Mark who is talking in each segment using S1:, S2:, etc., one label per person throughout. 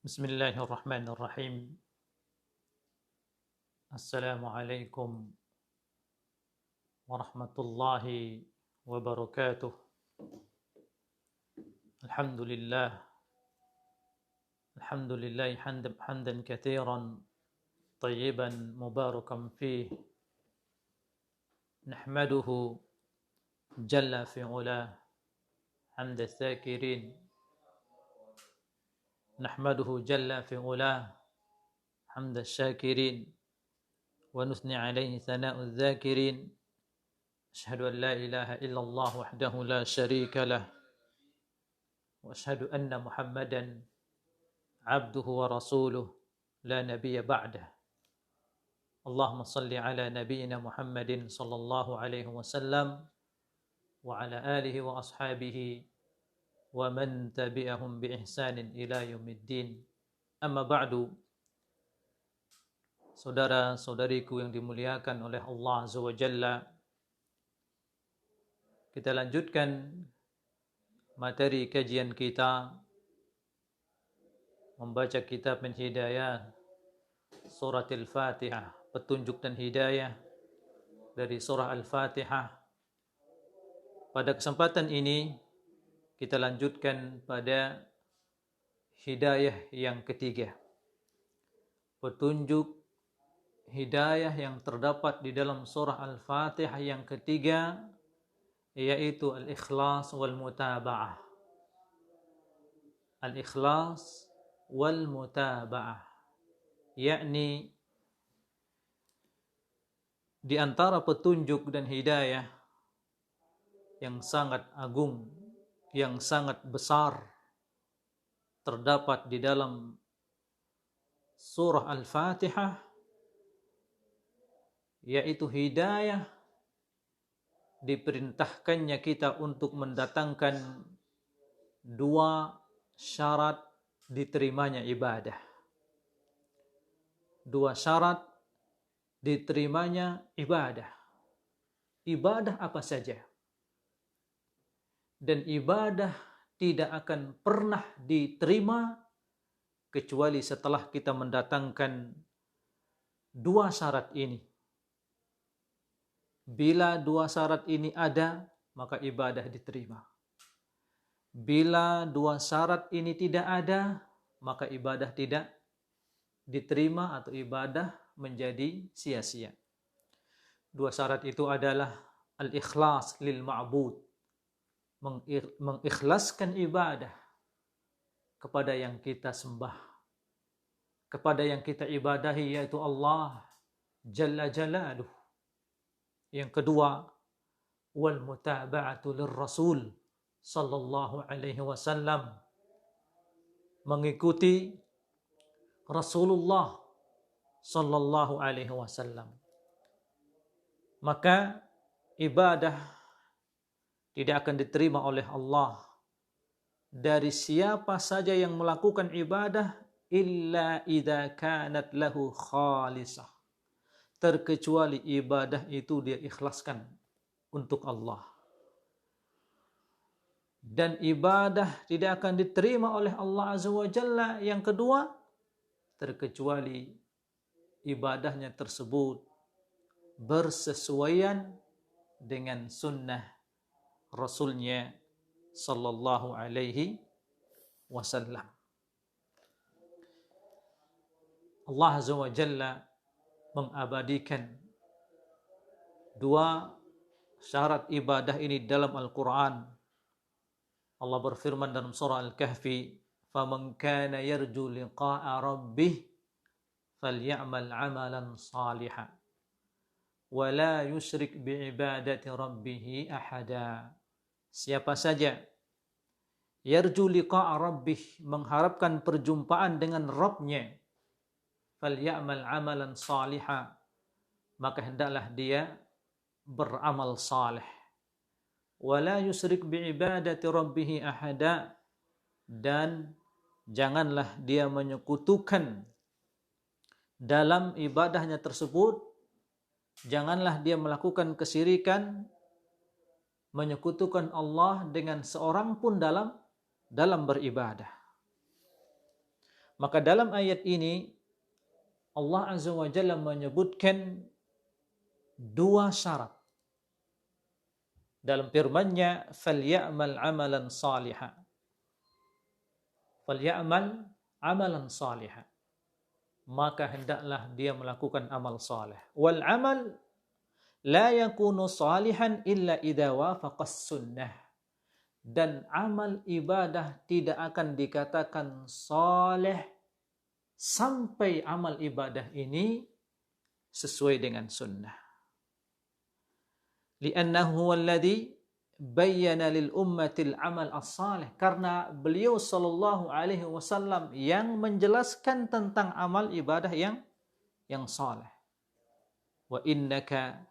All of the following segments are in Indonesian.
S1: Bismillahirrahmanirrahim. Assalamualaikum warahmatullahi wabarakatuh. Alhamdulillah. Alhamdulillah hamdan katsiran tayyiban mubarakan fih. Nahmaduhu jalla fi ula hamda tsakirin. Nahmaduhu jalla fi ula hamda syakirin. Wa nusni alaihi thana'u dzakirin. Asyhadu an la ilaha illallah wahdahu la syarika lah. Wa asyhadu anna Muhammadan abduhu wa rasuluh la nabiyya ba'dah. Allahumma salli ala nabiyyina Muhammadin sallallahu alaihi wasallam wa ala alihi wa ashabihi wa man tabi'ahum bi ihsanin ila yaumiddin. Amma ba'du. Saudara-saudariku yang dimuliakan oleh Allah Azza wa Jalla, kita lanjutkan materi kajian kita membaca kitab Hidayah Surat Al-Fatihah, petunjuk dan hidayah dari surah Al-Fatihah. Pada kesempatan ini kita lanjutkan pada hidayah yang ketiga, petunjuk hidayah yang terdapat di dalam surah Al-Fatihah yang ketiga, yaitu al-ikhlas wal mutaba'ah. Al-ikhlas wal mutaba'ah, yakni di antara petunjuk dan hidayah yang sangat agung, yang sangat besar terdapat di dalam surah Al-Fatihah, yaitu hidayah diperintahkannya kita untuk mendatangkan dua syarat diterimanya ibadah. Dua syarat diterimanya ibadah. Ibadah apa saja. Dan ibadah tidak akan pernah diterima kecuali setelah kita mendatangkan dua syarat ini. Bila dua syarat ini ada, maka ibadah diterima. Bila dua syarat ini tidak ada, maka ibadah tidak diterima atau ibadah menjadi sia-sia. Dua syarat itu adalah al-ikhlas lil ma'bud, mengikhlaskan ibadah kepada yang kita sembah, kepada yang kita ibadahi, yaitu Allah Jalla Jalaluh. Yang kedua, wal mutaba'atu lirrasul sallallahu alaihi wasallam, mengikuti Rasulullah sallallahu alaihi wasallam. Maka ibadah tidak akan diterima oleh Allah dari siapa saja yang melakukan ibadah illa idza kanat lahu khalisah, terkecuali ibadah itu dia ikhlaskan untuk Allah. Dan ibadah tidak akan diterima oleh Allah Azza wa Jalla yang kedua, terkecuali ibadahnya tersebut bersesuaian dengan sunnah Rasulnya sallallahu alaihi wasallam. Allah Azza wa Jalla mengabadikan dua syarat ibadah ini dalam Al-Quran. Allah berfirman dalam surah Al-Kahfi, فَمَنْ كَانَ يَرْجُو لِقَاءَ رَبِّهِ فَلْيَعْمَلْ عَمَلًا صَالِحًا وَلَا يُشْرِكْ بِعِبَادَةِ رَبِّهِ أَحَدًا. Siapa saja yarju liqa'a rabbih, mengharapkan perjumpaan dengan Rabbnya, falyamal amalan salihah, maka hendaklah dia beramal saleh. Wala yusyrik biibadati rabbih ahada, dan janganlah dia menyekutukan dalam ibadahnya tersebut, janganlah dia melakukan kesyirikan, menyekutukan Allah dengan seorang pun dalam beribadah. Maka dalam ayat ini Allah Azza wa Jalla menyebutkan dua syarat. Dalam firman-Nya, "Falyamal 'amalan shalihan." Falyamal 'amalan shalihan. Maka hendaklah dia melakukan amal saleh. Wal 'amal la yakunu shalihan illa idza wafaqas sunnah. Dan amal ibadah tidak akan dikatakan saleh sampai amal ibadah ini sesuai dengan sunnah. Li'annahu alladhi bayyana lil ummatil amal as-salih, karena beliau sallallahu alaihi wasallam yang menjelaskan tentang amal ibadah yang saleh. Wa innaka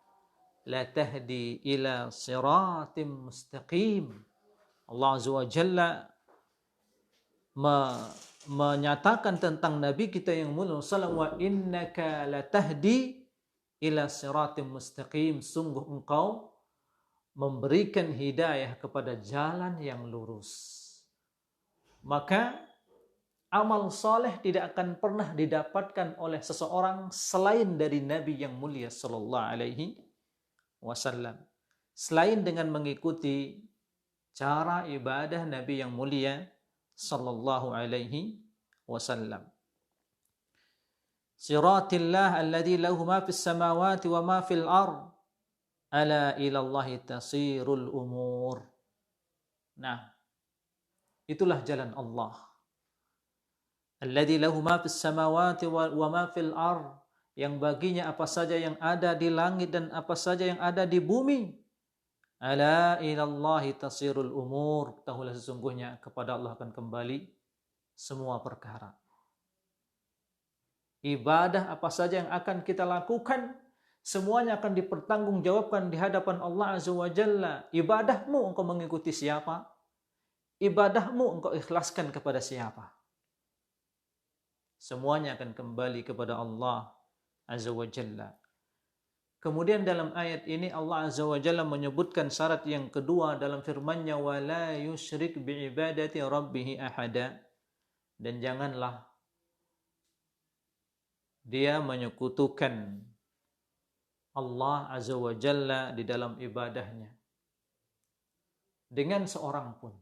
S1: la tahdi ila siratim mustaqim. Allah Azza wa Jalla menyatakan tentang Nabi kita yang mulia sallallahu wa innaka la tahdi ila siratim mustaqim. Sungguh engkau memberikan hidayah kepada jalan yang lurus. Maka amal saleh tidak akan pernah didapatkan oleh seseorang selain dari Nabi yang mulia sallallahu alaihi wasallam, selain dengan mengikuti cara ibadah Nabi yang mulia sallallahu alaihi wasallam. Siratillah alladzi lahu ma fis samawati wa ma fil ard. Ala ilallahi tasirul umur. Nah, itulah jalan Allah. Alladzi lahu ma fis samawati wa ma fil ard, yang baginya apa saja yang ada di langit dan apa saja yang ada di bumi. Ala ilallahi tasirul umur. Ketahuilah sesungguhnya kepada Allah akan kembali semua perkara. Ibadah apa saja yang akan kita lakukan, semuanya akan dipertanggungjawabkan di hadapan Allah Azza wa Jalla. Ibadahmu engkau mengikuti siapa? Ibadahmu engkau ikhlaskan kepada siapa? Semuanya akan kembali kepada Allah Azza wa Jalla. Kemudian dalam ayat ini Allah Azza wa Jalla menyebutkan syarat yang kedua dalam firman-Nya, wa la yusyrik bi'ibadati rabbih ahada. Dan janganlah dia menyekutukan Allah Azza wa Jalla di dalam ibadahnya dengan seorang pun.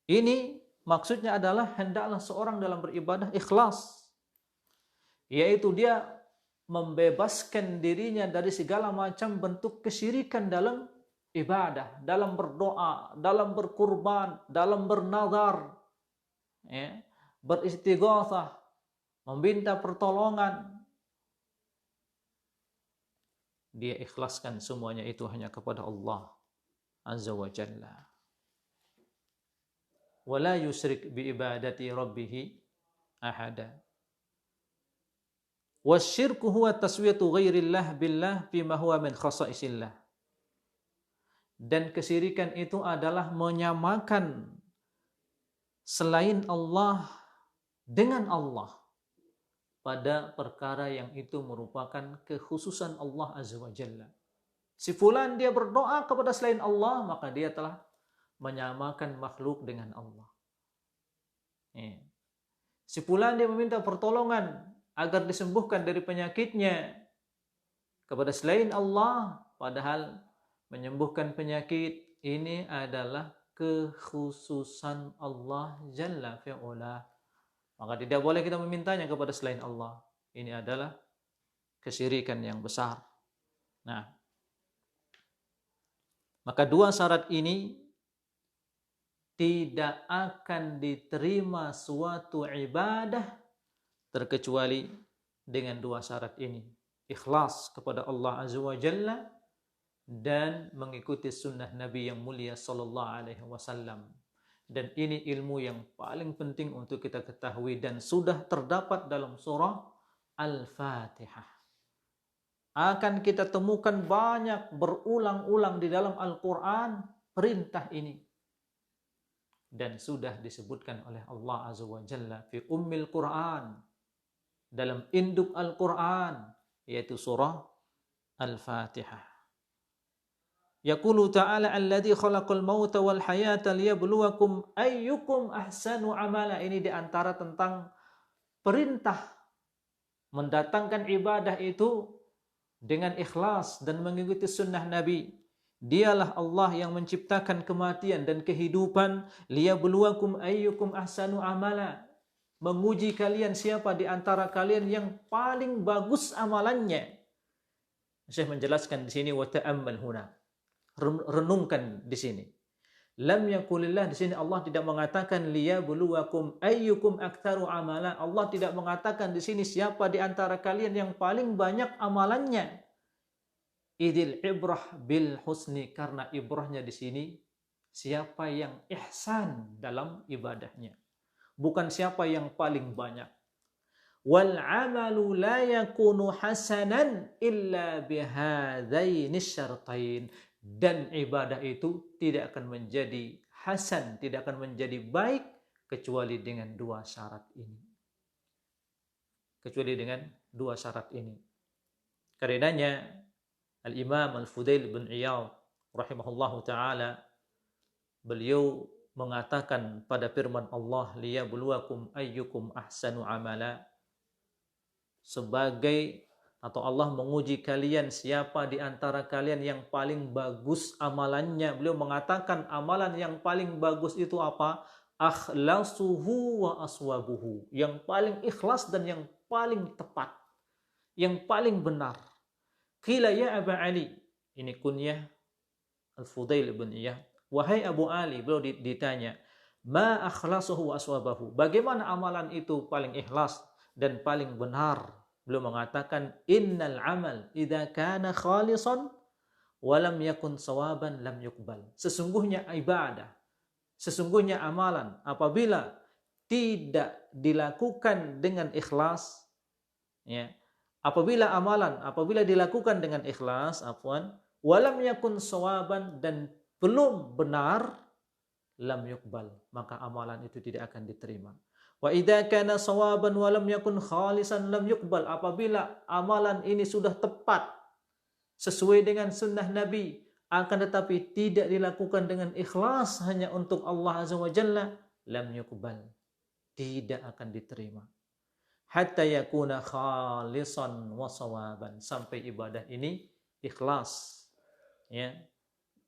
S1: Ini maksudnya adalah hendaklah seorang dalam beribadah ikhlas, yaitu dia membebaskan dirinya dari segala macam bentuk kesyirikan dalam ibadah, dalam berdoa, dalam berkurban, dalam bernazar, ya, beristighatsah, meminta pertolongan. Dia ikhlaskan semuanya itu hanya kepada Allah Azza wa Jalla. Wala yusyrik bi ibadati rabbih ahada. Wasyirku huwa taswiyatu ghairillah billah fima huwa min khasaisillah. Dan kesyirikan itu adalah menyamakan selain Allah dengan Allah pada perkara yang itu merupakan kekhususan Allah Azza wa Jalla. Si fulan dia berdoa kepada selain Allah, maka dia telah menyamakan makhluk dengan Allah. Si fulan dia meminta pertolongan agar disembuhkan dari penyakitnya kepada selain Allah, padahal menyembuhkan penyakit ini adalah kekhususan Allah Jalla fi'ula. Maka tidak boleh kita memintanya kepada selain Allah. Ini adalah kesyirikan yang besar. Nah, maka dua syarat ini tidak akan diterima suatu ibadah terkecuali dengan dua syarat ini. Ikhlas kepada Allah Azza wa Jalla dan mengikuti sunnah Nabi yang mulia sallallahu alaihi wasallam. Dan ini ilmu yang paling penting untuk kita ketahui dan sudah terdapat dalam surah Al-Fatihah. Akan kita temukan banyak berulang-ulang di dalam Al-Quran perintah ini. Dan sudah disebutkan oleh Allah Azza wa Jalla fi Ummil Quran, dalam induk Al-Quran, yaitu surah Al-Fatihah. Yaqulu ta'ala alladzi khalaqal mauta wal hayata liyabluwakum ayyukum ahsanu amala. Ini di antara tentang perintah mendatangkan ibadah itu dengan ikhlas dan mengikuti sunnah Nabi. Dialah Allah yang menciptakan kematian dan kehidupan, liyabluwakum ayyukum ahsanu amala, menguji kalian siapa di antara kalian yang paling bagus amalannya. Syekh menjelaskan di sini wa ta'ammal huna. Renungkan di sini. Lam yakulillah, di sini Allah tidak mengatakan liyabluwakum ayyukum aktsaru amala. Allah tidak mengatakan di sini siapa di antara kalian yang paling banyak amalannya. Idil ibrah bil husni, karena ibrahnya di sini siapa yang ihsan dalam ibadahnya, bukan siapa yang paling banyak. Wal amalu la yakunu hasanan illa bihadzaini syartain, dan ibadah itu tidak akan menjadi hasan, tidak akan menjadi baik kecuali dengan dua syarat ini. Kecuali dengan dua syarat ini. Karenanya Al-Imam Al-Fudail bin Iyad rahimahullahu taala, beliau mengatakan pada firman Allah liyabluwakum ayyukum ahsanu amala, sebagai atau Allah menguji kalian siapa di antara kalian yang paling bagus amalannya. Beliau mengatakan amalan yang paling bagus itu apa? Akhlasuhu wa aswabuhu, yang paling ikhlas dan yang paling tepat, yang paling benar. Qila ya Aba Ali, ini kunyah Al-Fudail bin Iyad. Wahai Abu Ali, beliau ditanya, ma akhlasuhu wa aswabahu, bagaimana amalan itu paling ikhlas dan paling benar? Beliau mengatakan, innal amal idza kana khalisan wa lam yakun sawaban lam yuqbal. Sesungguhnya ibadah, sesungguhnya amalan apabila tidak dilakukan dengan ikhlas, ya, apabila dilakukan dengan ikhlas, walam yakun sawaban, dan belum benar, lam yuqbal, maka amalan itu tidak akan diterima. Wa idza kana sawaban walam yakun khalisan lam yuqbal, apabila amalan ini sudah tepat sesuai dengan sunnah Nabi, akan tetapi tidak dilakukan dengan ikhlas hanya untuk Allah Azza wa Jalla, lam yuqbal, tidak akan diterima. Hatta yakuna khalisan wa sawaban, sampai ibadah ini ikhlas, ya,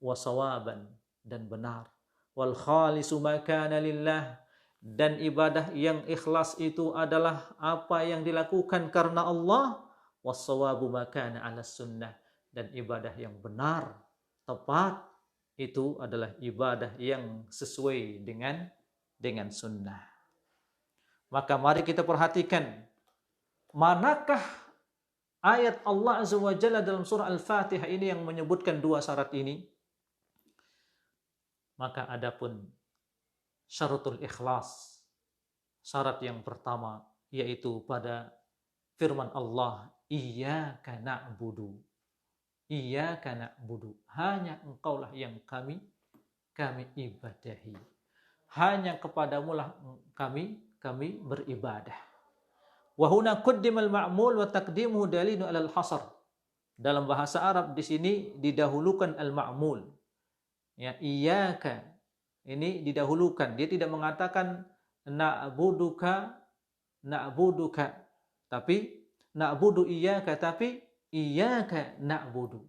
S1: wa sawaban, dan benar. Wal khalisu ma kana lillah, dan ibadah yang ikhlas itu adalah apa yang dilakukan karena Allah. Was sawabu ma kana ala sunnah, dan ibadah yang benar, tepat, itu adalah ibadah yang sesuai dengan sunnah. Maka mari kita perhatikan, manakah ayat Allah Azza wa Jalla dalam surah Al-Fatihah ini yang menyebutkan dua syarat ini? Maka adapun syaratul ikhlas, syarat yang pertama yaitu pada firman Allah, iyyaka na'budu, iyyaka na'budu, hanya engkaulah yang kami ibadahi, hanya kepadamulah kami beribadah. Wa huna quddimal ma'mul wa taqdimuhu dalilun 'alal hasr. Dalam bahasa Arab di sini didahulukan al-ma'mul. Ya, iyyaka ini didahulukan. Dia tidak mengatakan na'buduka, tapi na'budu iyyaka, tapi iyyaka na'budu.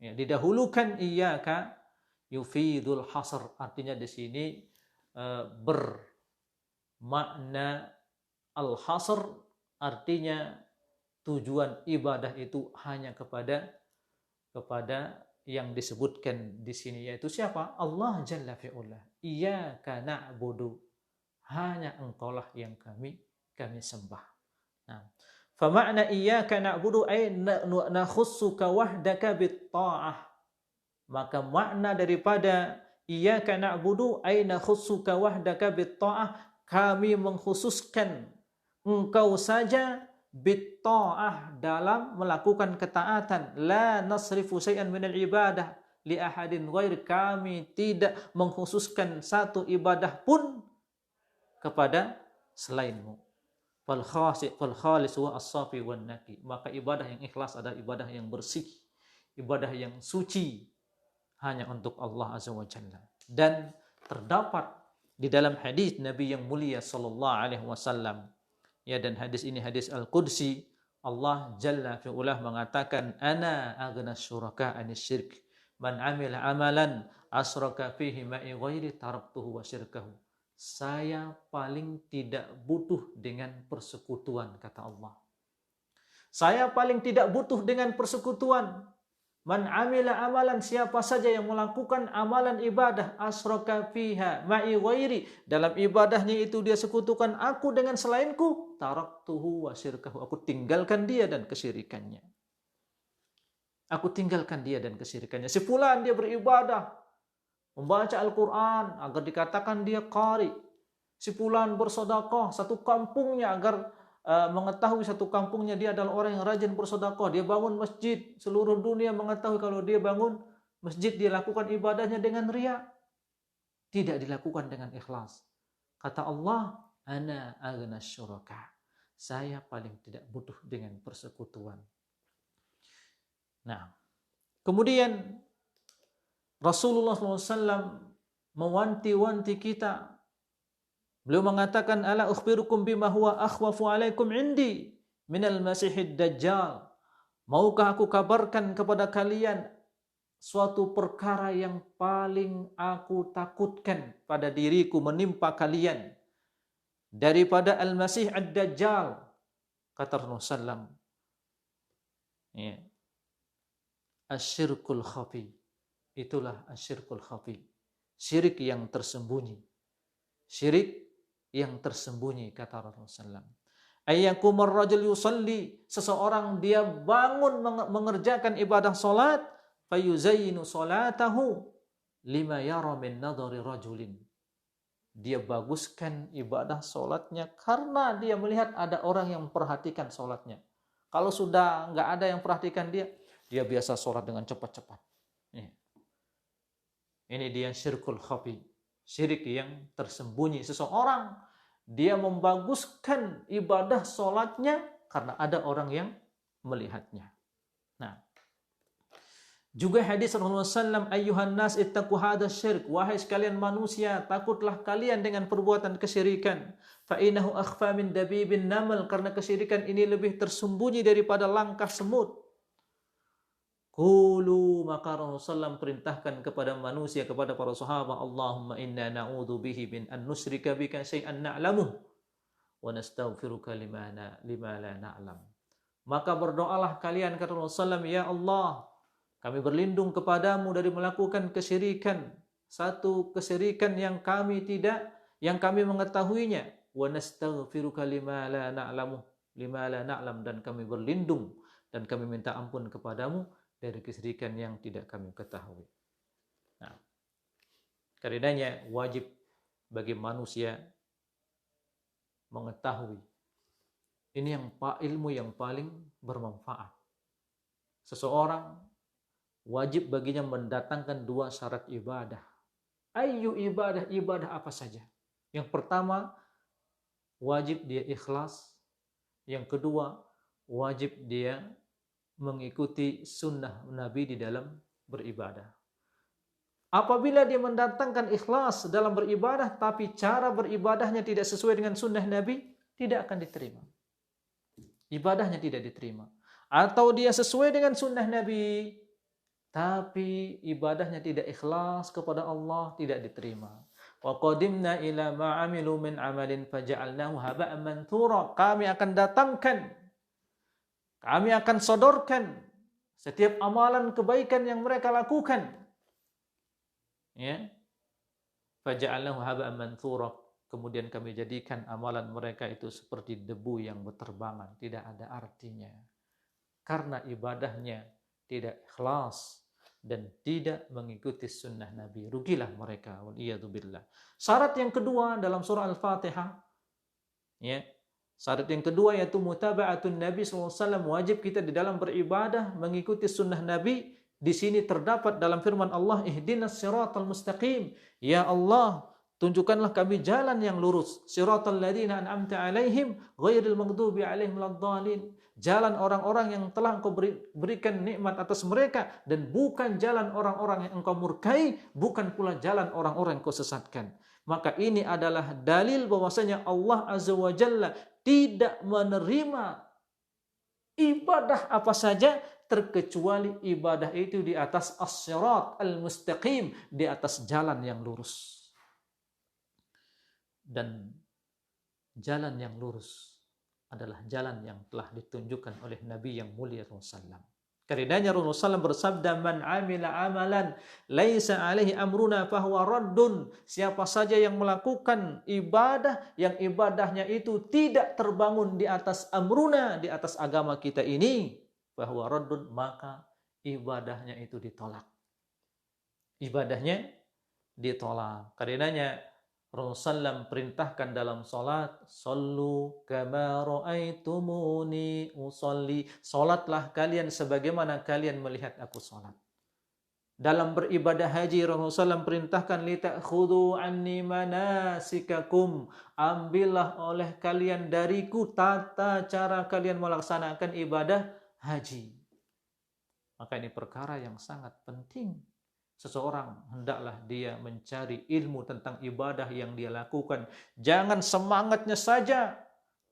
S1: Ya, didahulukan iyyaka yufidul hasr, artinya di sini makna al-hasr, artinya tujuan ibadah itu hanya kepada yang disebutkan di sini, yaitu siapa? Allah Jalla fi'ula. Iyyaka na'budu, hanya engkaulah yang kami sembah. Nah, fa makna iyyaka na'budu ay nakhussuka wahdaka bit-ta'ah. Maka makna daripada iyyaka na'budu ay nakhussuka wahdaka bit-ta'ah, kami mengkhususkan engkau saja bit-ta'ah, dalam melakukan ketaatan. La nasrifu syai'an minal ibadah li ahadin ghair, kami tidak mengkhususkan satu ibadah pun kepada selainmu. Fal khalis wa as-safi wan naqi, maka ibadah yang ikhlas adalah ibadah yang bersih, ibadah yang suci, hanya untuk Allah Azza wa Jalla. Dan terdapat di dalam hadis Nabi yang mulia sallallahu alaihi wasallam, ya, dan hadis ini hadis Al-Qudsi, Allah Jalla fi'ulah mengatakan, ana aghna syuraka anis syirk, man amila amalan asyraka fihi ma'i ghairi taraktuhu wa syirkahu. Saya paling tidak butuh dengan persekutuan, kata Allah. Saya paling tidak butuh dengan persekutuan. Man amila amalan, siapa saja yang melakukan amalan ibadah, asyraka fiha ma'i ghairi, dalam ibadahnya itu dia sekutukan aku dengan selainku, taraktuhu wa syirkahu, aku tinggalkan dia dan kesyirikannya. Aku tinggalkan dia dan kesyirikannya. Si fulan dia beribadah, membaca Al-Quran agar dikatakan dia qari. Si fulan bersedekah, satu kampungnya agar mengetahui satu kampungnya dia adalah orang yang rajin bersedekah. Dia bangun masjid, seluruh dunia mengetahui kalau dia bangun masjid, dia lakukan ibadahnya dengan riya. Tidak dilakukan dengan ikhlas. Kata Allah, ana aghna syuraka. Saya paling tidak butuh dengan persekutuan. Nah, kemudian Rasulullah SAW mewanti-wanti kita. Beliau mengatakan, ala ukhbirukum bima huwa akhwafu alaikum indi minal masihid dajjal. Maukah aku kabarkan kepada kalian suatu perkara yang paling aku takutkan pada diriku menimpa kalian daripada al-masih ad-dajjal, kata Rasulullah SAW. Ya. Asyirkul khafi. Itulah asyirkul khafi. Syirik yang tersembunyi. Syirik yang tersembunyi, kata Rasulullah. Ayyakumur rajul yusalli, seseorang dia bangun mengerjakan ibadah salat, fayuzayyinu salatahu lima yara min nadhari rajulin. Dia baguskan ibadah salatnya karena dia melihat ada orang yang memperhatikan salatnya. Kalau sudah nggak ada yang perhatikan dia biasa salat dengan cepat-cepat. Ini dia syirkul khafi. Syirik yang tersembunyi. Seseorang dia membaguskan ibadah sholatnya karena ada orang yang melihatnya. Nah, juga hadis Rasulullah SAW, ayyuhan nas ittaqu hadha syirk, wahai sekalian manusia, takutlah kalian dengan perbuatan kesyirikan. Fa innahu akhfa min dabibin namal, karena kesyirikan ini lebih tersembunyi daripada langkah semut. Qulu, maka Rasulullah SAW perintahkan kepada manusia, kepada para sahabat, Allahumma inna na'udhu bihi min an nusyrika bika syai'an na'lamuh wa nastaghfiruka lima la na'lam. Maka berdoalah kalian, kata Rasulullah SAW, ya Allah, kami berlindung kepadamu dari melakukan kesyirikan, satu kesyirikan yang kami mengetahuinya, wa nastaghfiruka lima la na'lam, dan kami berlindung dan kami minta ampun kepadamu dari kesyirikan yang tidak kami ketahui. Nah, karenanya wajib bagi manusia mengetahui ini ilmu yang paling bermanfaat. Seseorang wajib baginya mendatangkan dua syarat ibadah. Ayu ibadah, ibadah apa saja. Yang pertama, wajib dia ikhlas. Yang kedua, wajib dia mengikuti sunnah Nabi di dalam beribadah. Apabila dia mendatangkan ikhlas dalam beribadah, tapi cara beribadahnya tidak sesuai dengan sunnah Nabi, tidak akan diterima. Ibadahnya tidak diterima. Atau dia sesuai dengan sunnah Nabi, tapi ibadahnya tidak ikhlas kepada Allah, tidak diterima. Wa qadimna ila ma 'amilu min 'amalin faja'alnahu haba'an manthura. Kami akan sodorkan setiap amalan kebaikan yang mereka lakukan. Ya. Faja'alnahu haba'an manthura. Kemudian kami jadikan amalan mereka itu seperti debu yang berterbangan, tidak ada artinya. Karena ibadahnya tidak ikhlas dan tidak mengikuti sunnah Nabi. Rugilah mereka. Waliyadzubillah. Syarat yang kedua dalam surah Al-Fatihah, ya. Syarat yang kedua yaitu mutaba'atun Nabi SAW. Wajib kita di dalam beribadah mengikuti sunnah Nabi. Di sini terdapat dalam firman Allah, ihdinas siratal mustaqim. Ya Allah, tunjukkanlah kami jalan yang lurus. Siratal ladzina an'amta 'alaihim ghairil maghdubi 'alaihim waladdallin. Jalan orang-orang yang telah Engkau berikan nikmat atas mereka, dan bukan jalan orang-orang yang Engkau murkai, bukan pula jalan orang-orang yang Engkau sesatkan. Maka ini adalah dalil bahwasanya Allah Azza wa Jalla tidak menerima ibadah apa saja terkecuali ibadah itu di atas as-sirat al-mustaqim, di atas jalan yang lurus. Dan jalan yang lurus adalah jalan yang telah ditunjukkan oleh Nabi yang mulia Rasulullah. Karenanya Rasulullah bersabda, "Man 'amila 'amalan laisa 'alaihi amruna fahuwa raddun." Siapa saja yang melakukan ibadah yang ibadahnya itu tidak terbangun di atas amruna, di atas agama kita ini, fahuwa raddun, maka ibadahnya itu ditolak. Ibadahnya ditolak. Karenanya Rasulullah perintahkan dalam salat, "Shallu kama ra'aitumuni usolli." Salatlah kalian sebagaimana kalian melihat aku salat. Dalam beribadah haji Rasulullah perintahkan, "Lita'khudhu anni manasikakum." Ambillah oleh kalian dariku tata cara kalian melaksanakan ibadah haji. Maka ini perkara yang sangat penting. Seseorang hendaklah dia mencari ilmu tentang ibadah yang dia lakukan. Jangan semangatnya saja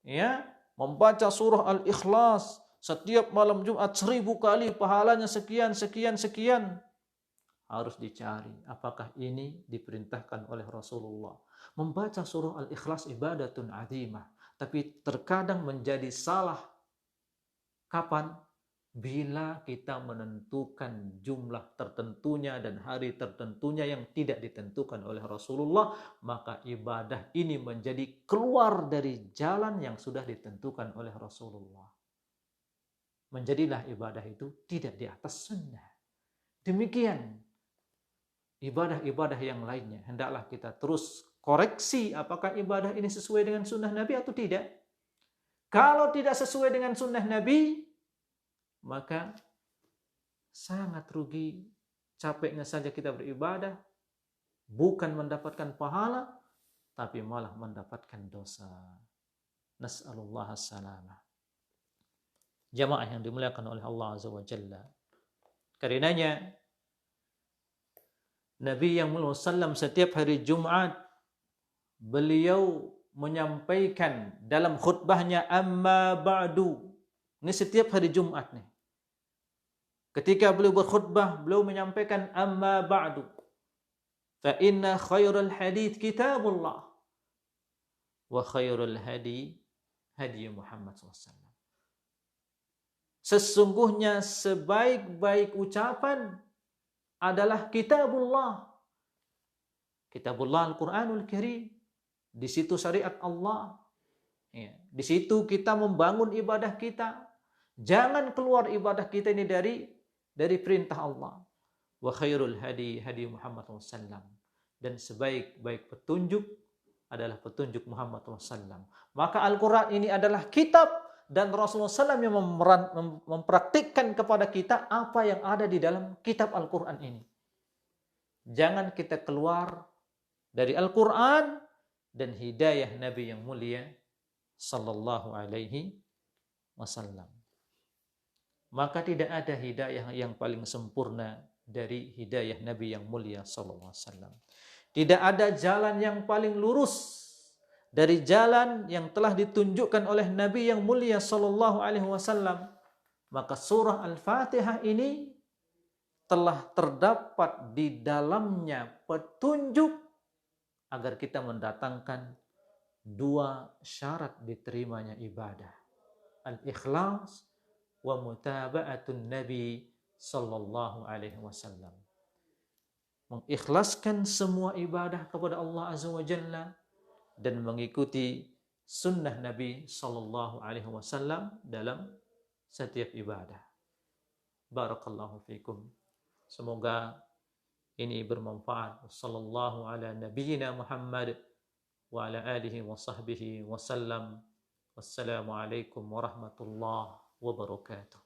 S1: ya membaca surah Al-Ikhlas setiap malam Jumat 1000 kali, pahalanya sekian sekian sekian. Harus dicari apakah ini diperintahkan oleh Rasulullah. Membaca surah Al-Ikhlas ibadatun azimah, tapi terkadang menjadi salah. Kapan? Bila kita menentukan jumlah tertentunya dan hari tertentunya yang tidak ditentukan oleh Rasulullah, maka ibadah ini menjadi keluar dari jalan yang sudah ditentukan oleh Rasulullah. Menjadilah ibadah itu tidak di atas sunnah. Demikian ibadah-ibadah yang lainnya. Hendaklah kita terus koreksi apakah ibadah ini sesuai dengan sunnah Nabi atau tidak. Kalau tidak sesuai dengan sunnah Nabi, maka sangat rugi, capeknya saja kita beribadah, bukan mendapatkan pahala, tapi malah mendapatkan dosa. Nas'alullah as-salamah. Jamaah yang dimuliakan oleh Allah Azza wa Jalla. Karenanya Nabi yang mulia sallam setiap hari Jumat beliau menyampaikan dalam khutbahnya, "Amma ba'du." Ini setiap hari Jumat nih. Ketika beliau berkhutbah, beliau menyampaikan, "Amma ba'du, fa inna khairal hadits kitabullah, wa khairul hadi hadi Muhammad SAW." Sesungguhnya sebaik-baik ucapan adalah kitabullah. Kitabullah Al-Quranul Karim. Di situ syariat Allah. Ya, di situ kita membangun ibadah kita. Jangan keluar ibadah kita ini dari perintah Allah. Wa khairul hadi hadi Muhammad SAW. Dan sebaik-baik petunjuk adalah petunjuk Muhammad SAW. Maka Al-Quran ini adalah kitab, dan Rasulullah SAW yang mempraktikkan kepada kita apa yang ada di dalam kitab Al-Quran ini. Jangan kita keluar dari Al-Quran dan hidayah Nabi yang mulia sallallahu alaihi wasallam. Maka tidak ada hidayah yang paling sempurna dari hidayah Nabi yang mulia sallallahu alaihi wasallam. Tidak ada jalan yang paling lurus dari jalan yang telah ditunjukkan oleh Nabi yang mulia sallallahu alaihi wasallam. Maka surah Al-Fatihah ini telah terdapat di dalamnya petunjuk agar kita mendatangkan dua syarat diterimanya ibadah. Al-ikhlas wa mutaba'atun Nabi sallallahu alaihi wasallam. Mengikhlaskan semua ibadah kepada Allah Azza wa Jalla dan mengikuti sunnah Nabi sallallahu alaihi wasallam dalam setiap ibadah. Barakallahu fikum. Semoga ini bermanfaat. Sallallahu ala nabiyyina Muhammad wa ala alihi wa sahbihi wa sallam. Wassalamualaikum warahmatullahi wabarakatuh.